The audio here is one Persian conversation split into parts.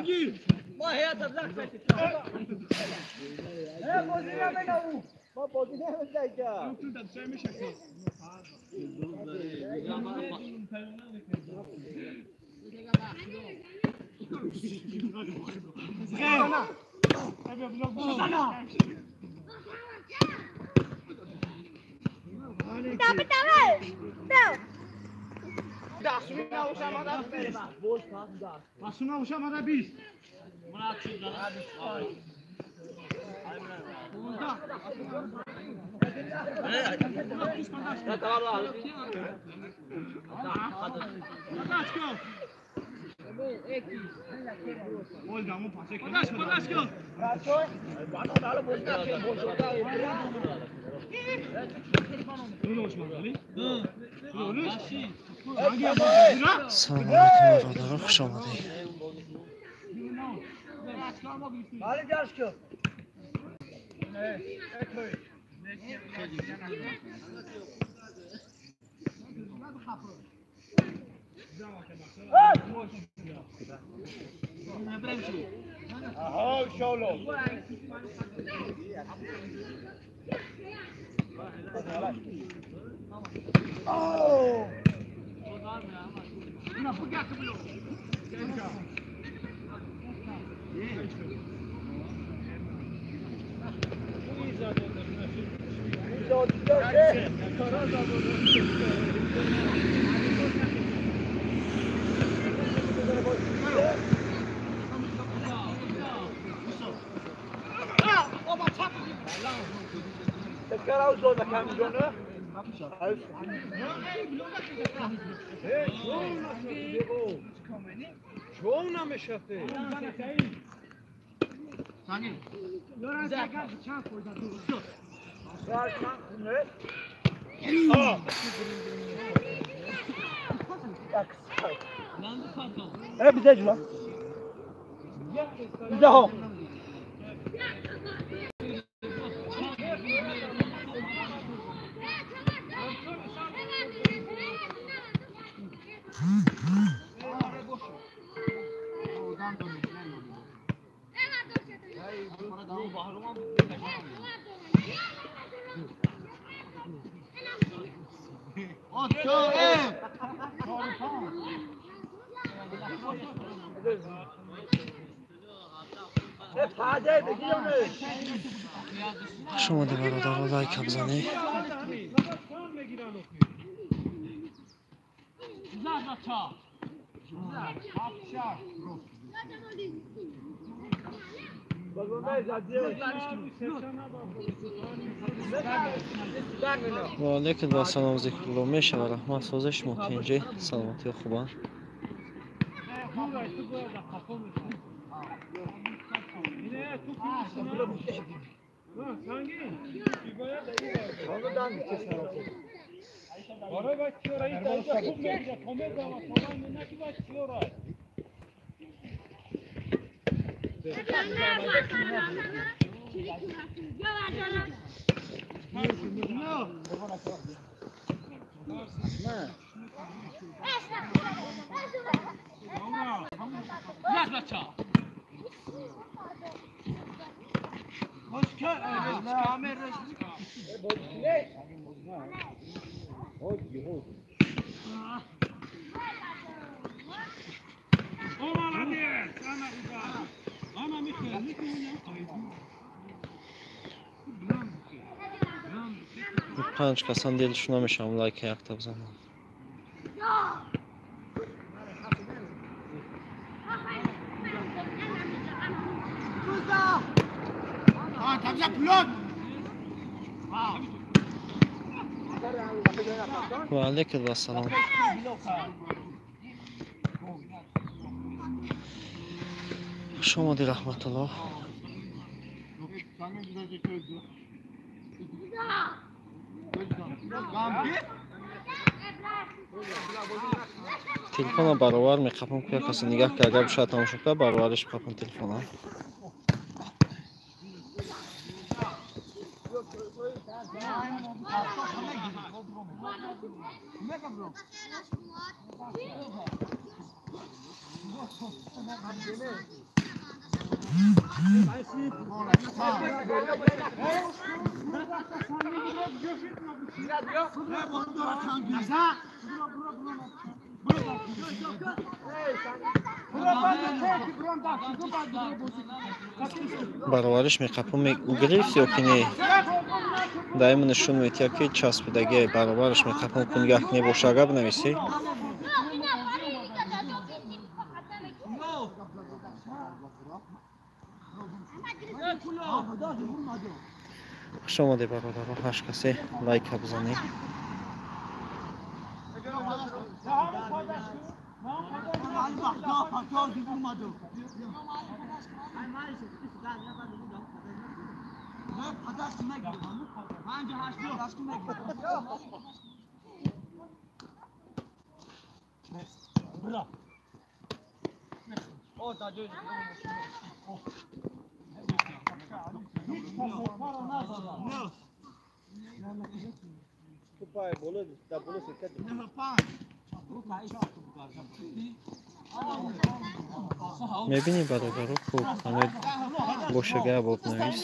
بگیر ما هیات زخم بازی نمیدم ما بازی نمیدم که تو دفتر میشه Basına uçamadı biz. Murat şurada. سلام علیکم برادران، خوش آمدید. شو نمیشفه ثانیه یارو چند کوزا تو اه bize cuma. Bize ho. شما دی برادران لایک هم بزنید. و علیکم و سلام ذکر الله میشه و رحمت سازش مطینجی سلامتی و خوبان. پنج کسان دلشون نمیشم لایک یک تا بزنن. و علیکم و سلام. شما دی رحمت الله. تلفن برابر میخوام که کسی نگاه که اگر بشه تماشا کنه برابرش بخوام تلفنم. баровариш меқапон гирифт ё ки не? даимо нишон медиҳад ки часпидаги баровариш меқапон кунгах небоша гап нависӣ. хуш омадед бародарон, ҳашт касе лайка бизанед. мебинӣ бародаро, хуб ҳамед бошага боб навис.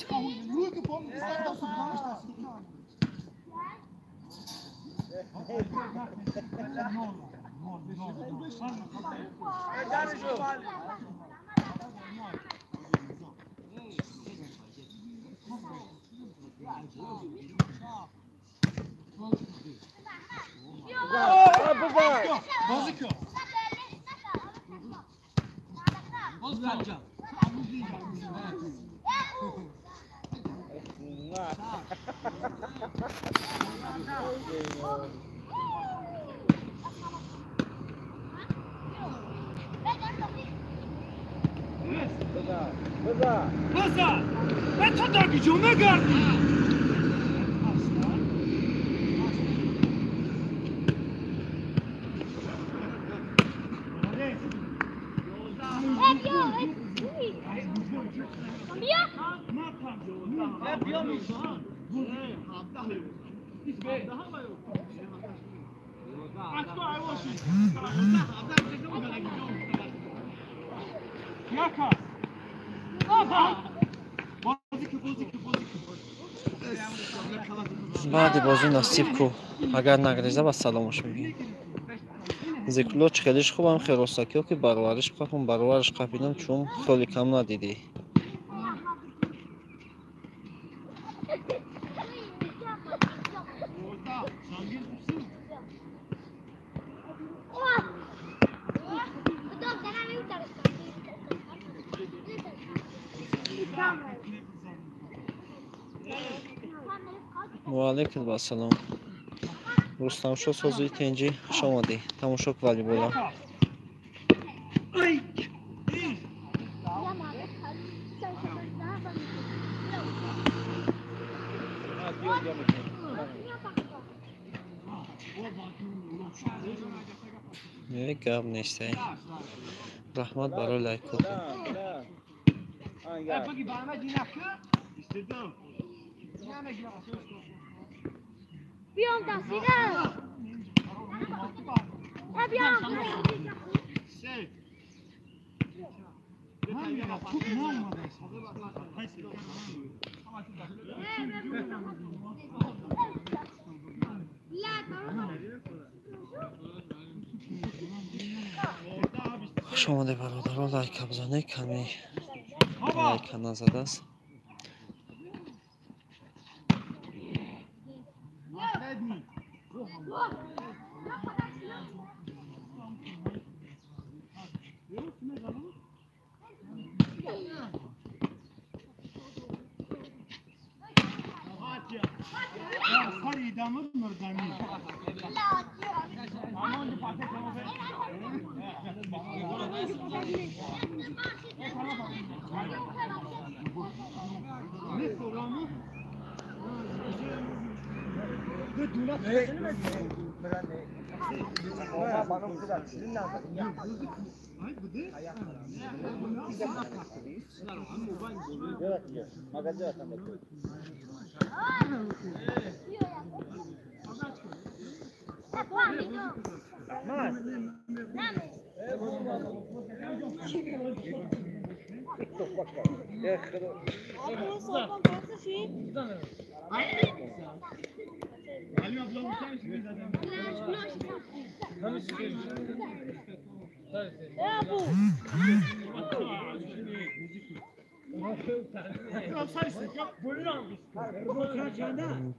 баъди бозӣ насиб ку агар нагреза ба саломаш мегӯем. зикло чихелиш хубам херосакиё ки барвариш қафам барвариш қафидам чун холи кам надидӣ. ва алайкум ассалом. рустамшо созии тенҷӣ хуш омадӣ. тамошо ки волейбола. гап нест. раҳмат барои лайкот. بیام دستیده بیام хуш омадед бародарон, лайка бизанед. каме лайка назадааст.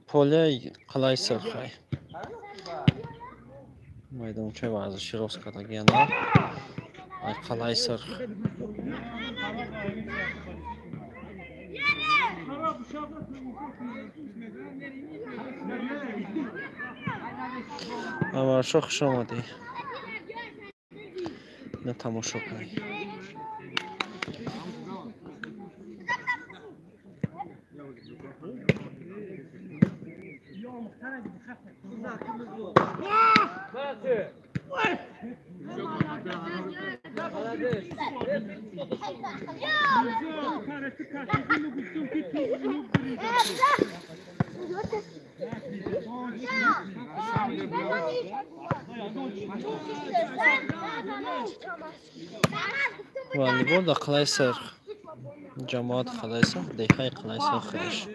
پله قلعه سرخی maydoncha ورزشی Roskadagiyanda قلعه سرخ امارشا خوش آمدی نه تماشا کنی والیبال در قلعه سرخ جماعت قلعه سرخ دیگه قلعه سرخ خیش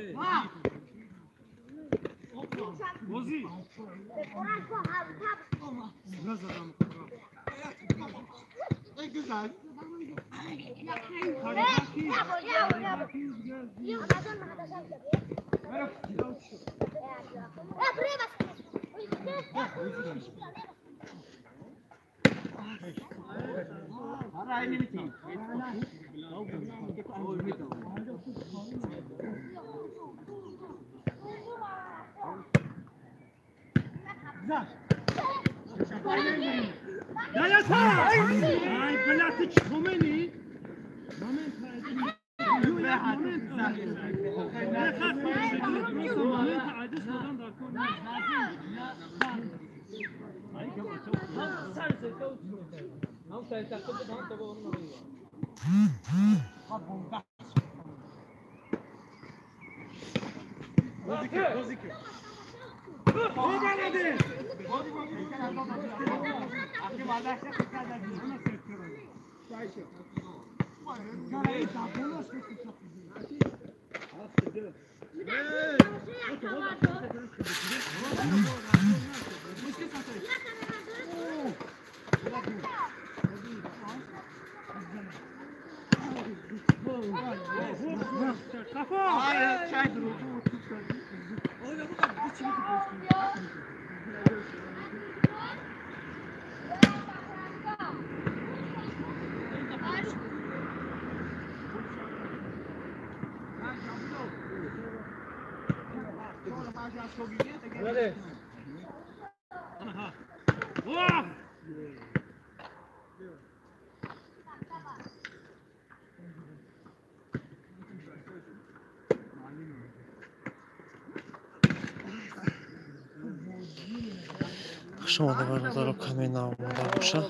شما در برادر کمی ناموده باشه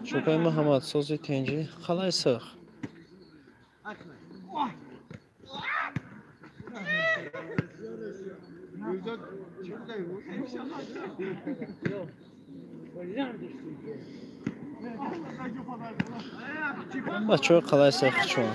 شکای محمد سازی تنجی قلعه سرخ بچه های قلعه سرخ چون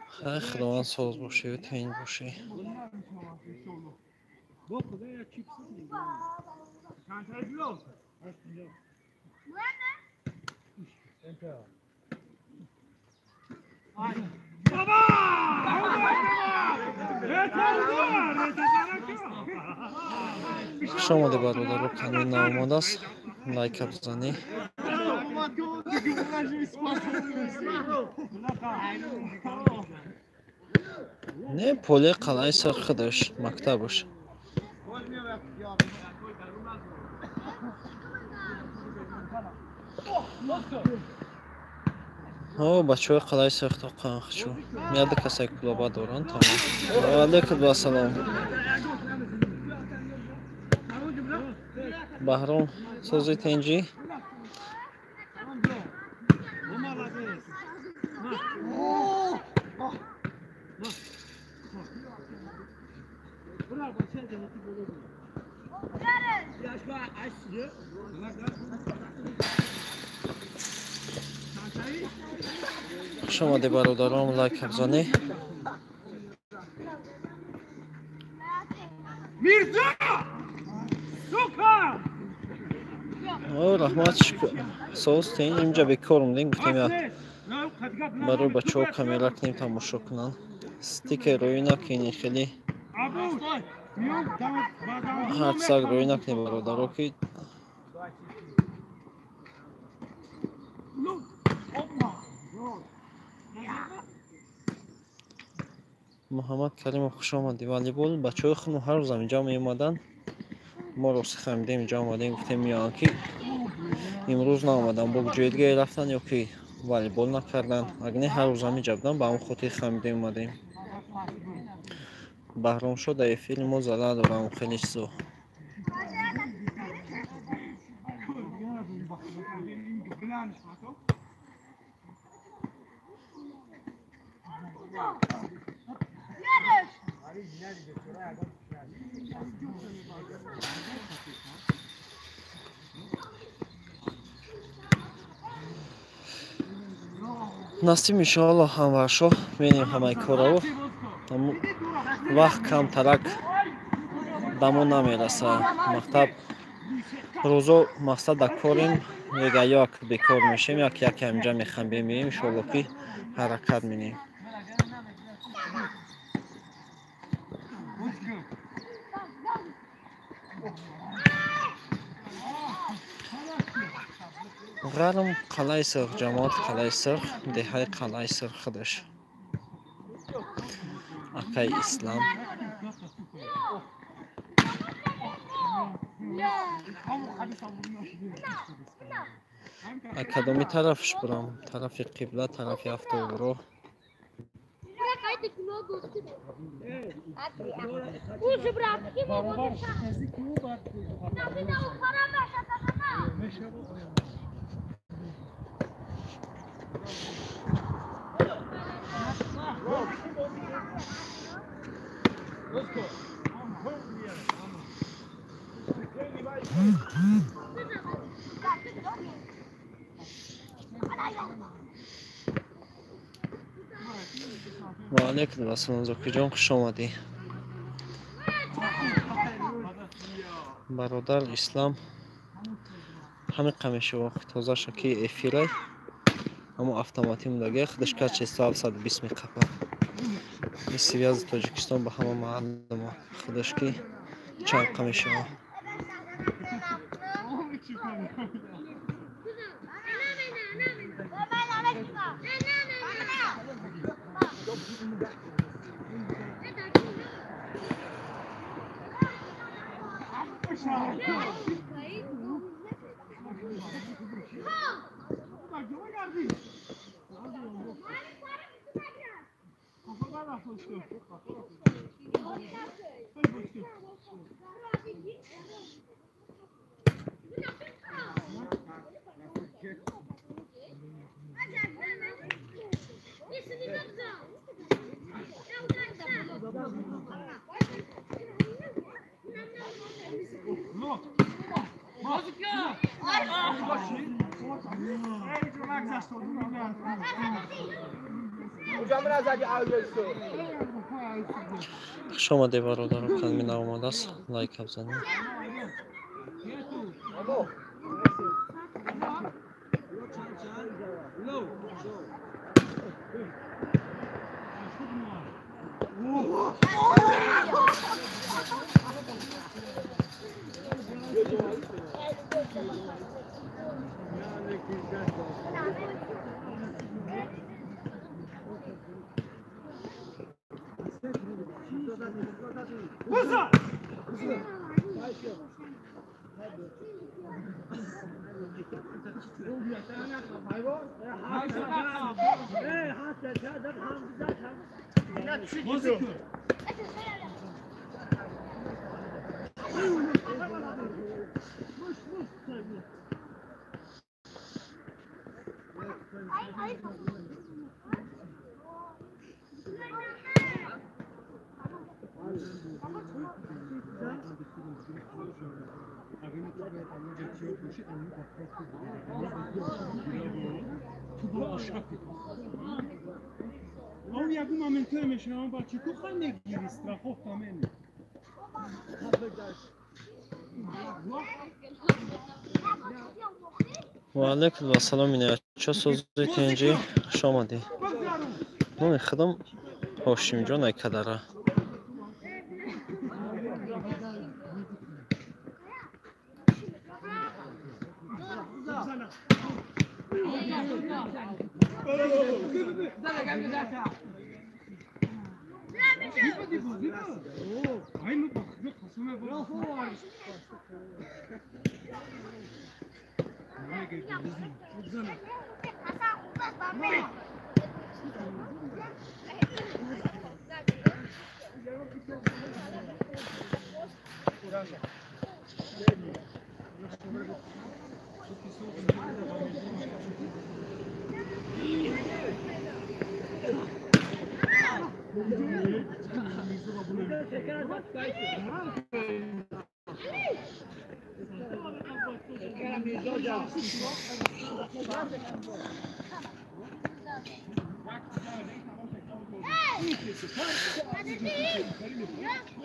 خیلی خداوند ساز باشه و تنگ باشه شما در برادر کمی ناموده است لایک بزنی نه پله قلعه سرخ داشت مکتبش О, бачаҳои қалаи Сехтоқан хачу. Меяда касаи клуба доранд, тамом. Ва алайкум ассалом. Баҳром, сози тенҷӣ? Хуш омадед бародарон, лайк абзонӣ. Mirza! Soka! О, раҳмат, шукр. Соз тен инҷа бекор мудем, гуфтем як барои бачаҳо камера кунем тамошо кунанд. Стикер рӯй накунӣ, хеле ҳарсак рӯй накунӣ бародаро, ки муҳаммад каримов хуш омадӣ. Волейбол бачаҳои хуну ҳар рӯз инҷа меомаданд. мо роси хамидем инҷа омадем, гуфтем меоянд, ки имрӯз наомаданд, бо ҷои дигаре рафтанд ё ки волейбол накарданд. Агар не ҳар рӯз инҷа буданд, ба ҳамон хотири хамидем омадем. Баҳром шо дар эфири мо зада дорам, хеле чизо. Насиб иншоалло ҳамваршо менем ҳамаи кораро. Вақт камтарак дамо намераса. Мактаб рӯзо мақсад дар корем, ягар як бекор мешем, яке инҷа механбем, иншоалло ки ҳаракат менем. ғарм қалаи Сирх, ҷамоат қалаи Сирх, деҳаи қалаи Сирх худаш. Акаи Ислам. Кадоми тарафш бурам? Тарафи қибла, тарафи автобуро. ва алайкум ассалом зокиҷон, хуш омадӣ. бародар Ислам ҳами қамешо тоза шаки эфирай, аммо автомати мудаге худаш каче 720 меқапа. Ин связи Тоҷикистон ба ҳама маълума. Худаш ки чанд қамешо. خوش آمده برادران، کلمی ناماده است، لایک بزنید. No jak mamy tyle się on baczy tu fajnie giri strachów tam nie. و علیکم السلام اینه چه سوزی که اینجی شما دی نون خدم هاشمی جان کدره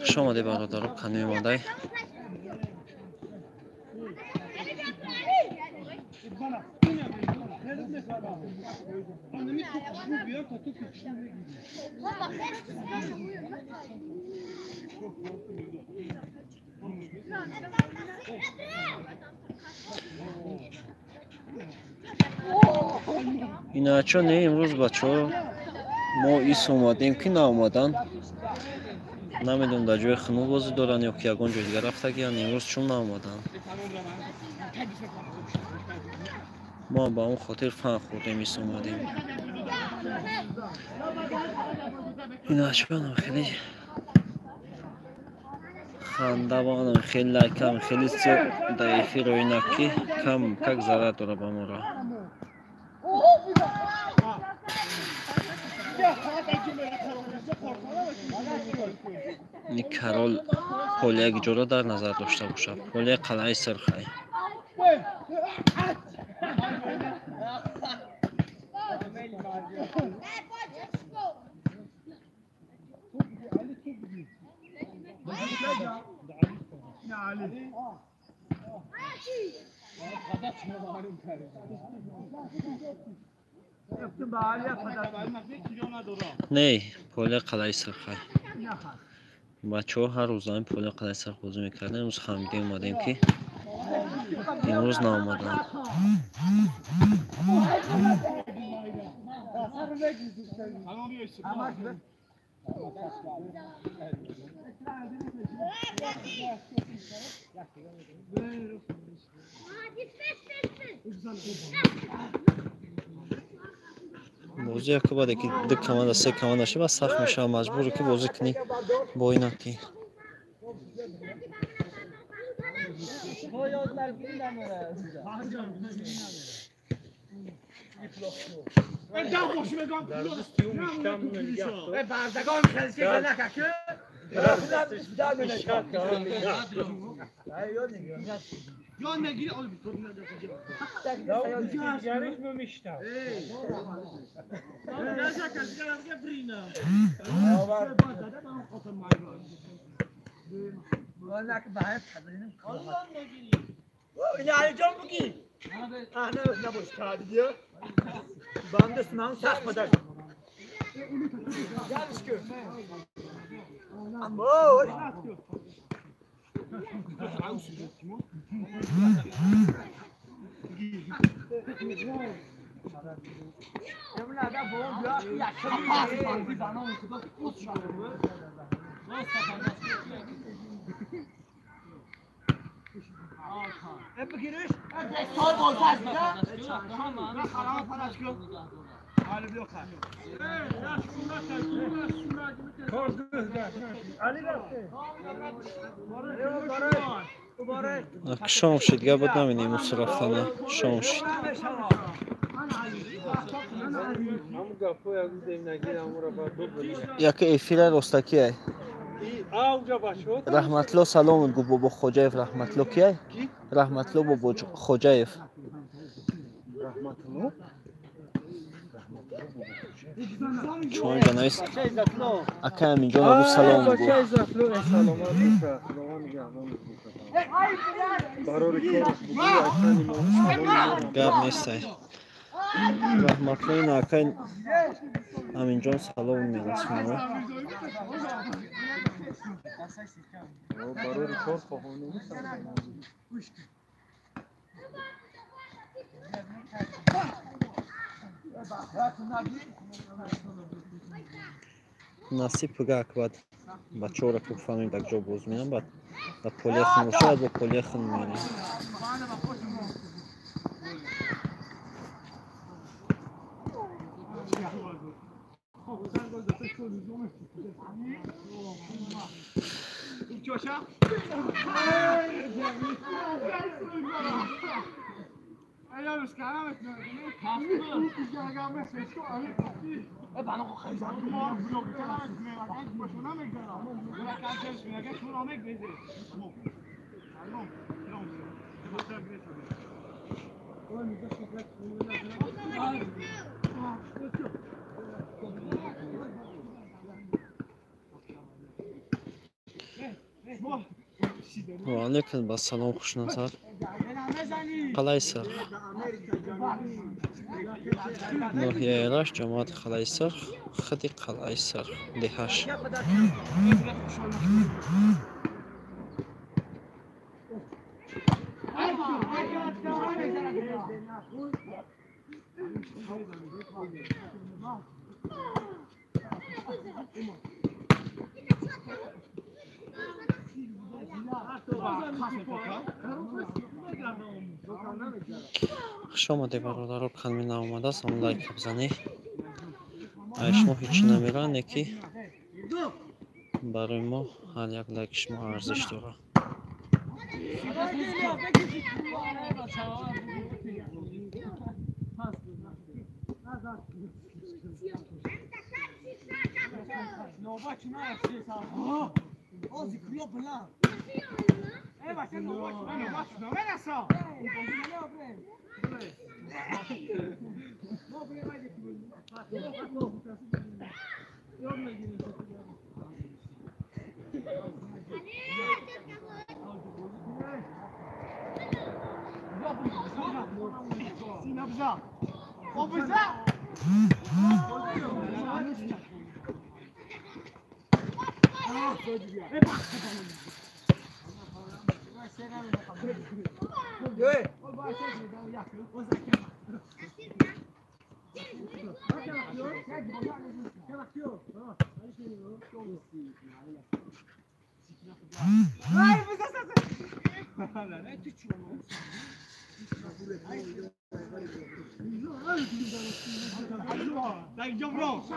شما دی برادرم خانم مادای اینا چون امروز بچه‌ها ما ایس اومدیم که ناامدن نمیدونم در جای خنو بازی دارن یا که یکان جای دیگر رفته گیرن امروز چون ناامدن ما با اون خاطر فن خوردیم ایس اومدیم اینا چون خیلی خنده بانم خیلی لکم خیلی ضعیفی رو اینکی کم کک ضرر داره با ما را این کرال پولیه جورا در نظر داشته باشه پولیه قلعه سرخی نه پولیه قلعه سرخی بچه ها هر روز این پول قلعه سرخ بازی میکردن امروز خمیده اومدیم که امروز نامدن بازی که باید که دو کمان سه کمان داشته بس سخت میشه مجبوری که بازی کنی با اینا که یا نگیری آل بیتون Hep giriş. سال بازه هست دیگه Karama para çıkıyor. Ali yok ha. Ali rafte. Mübarek. شام شد دیگه بود نمینیم اون رفتنه شام شد یک ایفیل رستکیه رحمتلو سلام گو بابا خوجایف رحمتلو کیه رحمتلو بابا خوجایف چون جنایست اکه همینجا نبو سلام گو گرد نیسته رحمتلو این اکه همینجا سلام میرسونه نصیب پگه که باید بچه ها را که بفهمیم در جا باز میرن باید در پولیخون باشه باید با پولیخون میرن و علیکم با سلام خوش نظر قلعه ناحیه ایراش جماعت قلعه سرخ خدی قلعه سرخ دهش خوش آمده برادرها کلمی نامده است هم لایک بزنی شما هیچی نمیرن یکی برای ما هر یک لایک شما ارزش داره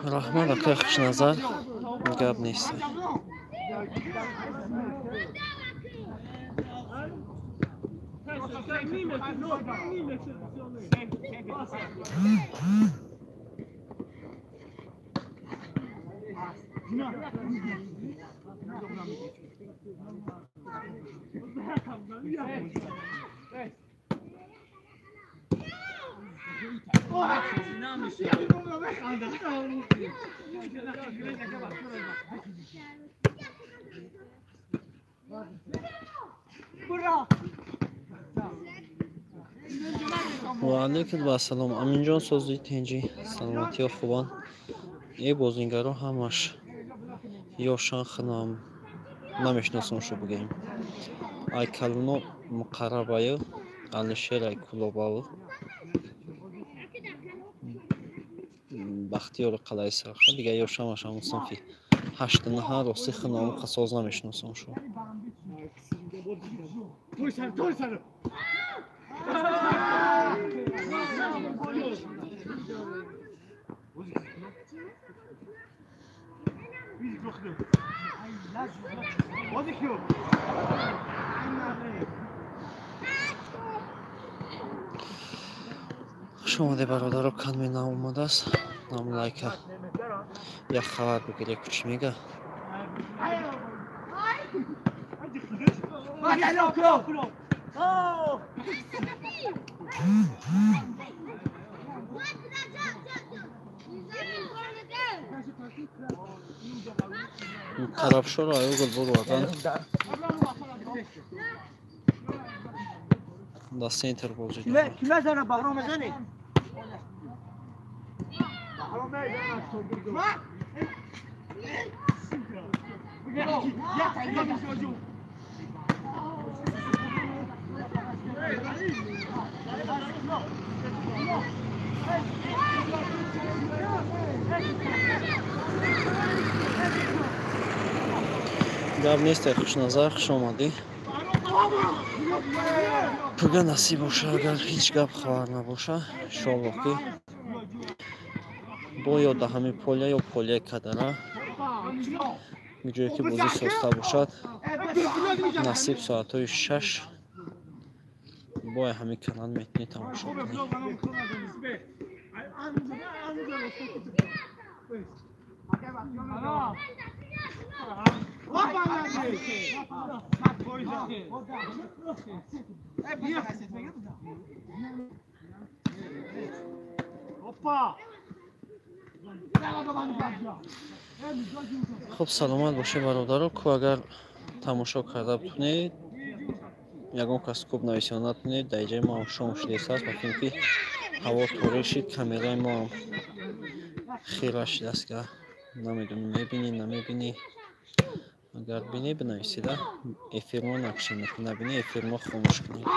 رحمت اکه خوش نظر گب نیست و علیکم با سلام امین جان سازوی تنجی سلامتی و خوبان ای بازینگرا همش یا شانخ نام نمیشناسم شو بگیم ای کلونو مقربایو الشیر ای کلوباو بختیار قلعه سرخ دیگه یا شماش همون صنفی هشت نهر و سیخ نام خساز نمیشناسم شو توی سر خوش آمده برادر کانال نام اومده است. نام لایک یک خبر بگیره کچی میگه. خراب شد آیا گل برو وطن دا سینتر بازی داره. کیمه زنه بحرام زنی بحرام گپ نیست خوش نظر خوش آمدی. پگه نصیب باشه اگر هیچ گپ خبر نباشه شاوکی با یا دهمی پولیا یا پولیا کدره میجایی که بازی ساسته باشد نصیب ساعت 6 با همین کانال میتونی تماشا کنی. خب سلامت باشه برادر کو اگر تماشا کرده بتونید یگان کس خوب نویسیان نتونید در جای ما شما شدیست هست بکنید که هوا طوری شید کمیرای ما خیره شده است که نمیدونی میبینی نمیبینی اگر بینی بنویسیده افیر ما نقشه میکنه نبینی افیر ما خاموش کنید.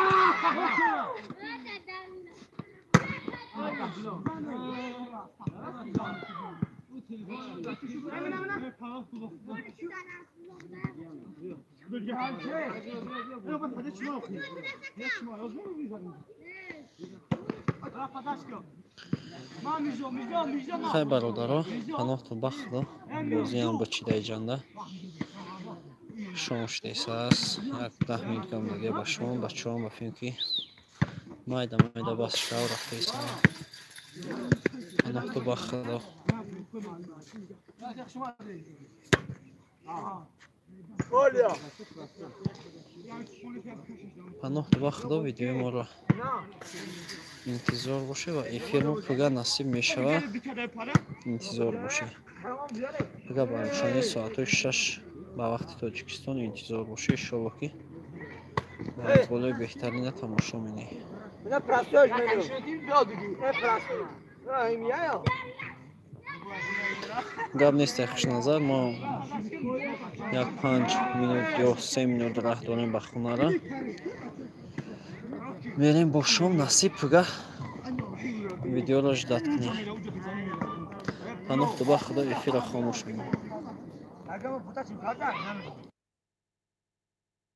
خیلی برادرها پناه تو بخت بازی هم بچیده جنده شما شدیست هست یک 10 میلیون دیگه با شما بچه هم بفیم که مایده بس شو رفته ایسا پناه تو بخت پناه تو بخت ویدیو ما را انتظار باشه و افیر ما پگه نصیب میشه انتظار باشه پگه برشانی ساعت 6 با وقت تاجیکستان انتظار باشه شباکی و گلای بهترین تماشا مینی نه پرستاش میدونم نه پرستاش نه گپ نیست خوش نظر ما یک 5 مینوت یا 3 مینوت راه داریم به خونه را میریم با شام نصیب پگه ویدیو را جدت کنیم. پناه تو با خدا افیر خاموش کنیم.